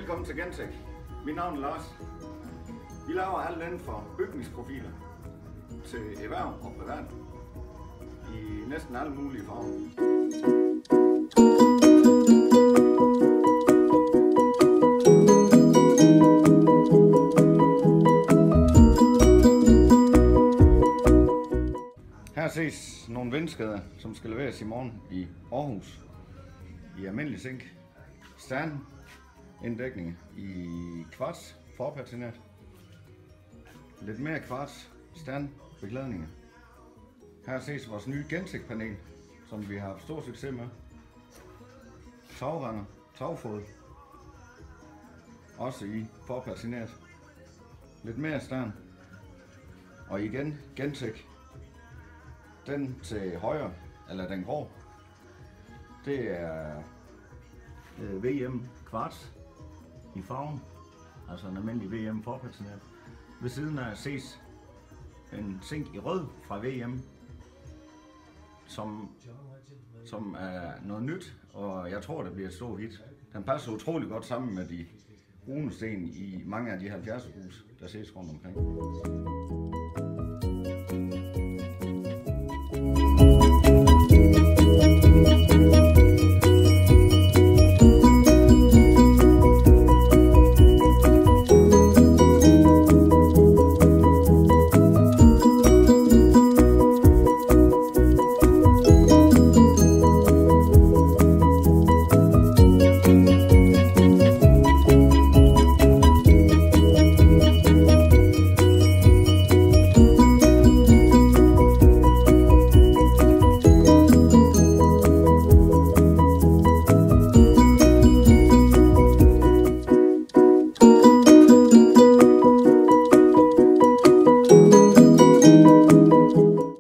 Velkommen til Gentech. Mit navn er Lars. Vi laver alt inden for bygningsprofiler til erhverv og privat i næsten alle mulige farver. Her ses nogle vindskader, som skal leveres i morgen i Aarhus i almindelig zink. Standinddækning i kvarts forpatinat. Lidt mere kvarts standbeklædninger. Her ses vores nye Gentech panel, som vi har haft stor succes med. Tagrender, tagfod. Også i forpatinat. Lidt mere stand. Og igen Gentech. Den til højre, eller den grå, det er VM kvarts i farven, altså en almindelig VM forpatinat. Ved siden af ses en zink i rød fra VM, som er noget nyt, og jeg tror det bliver et stort hit. Den passer utrolig godt sammen med de runesten i mange af de 70'er huse, der ses rundt omkring.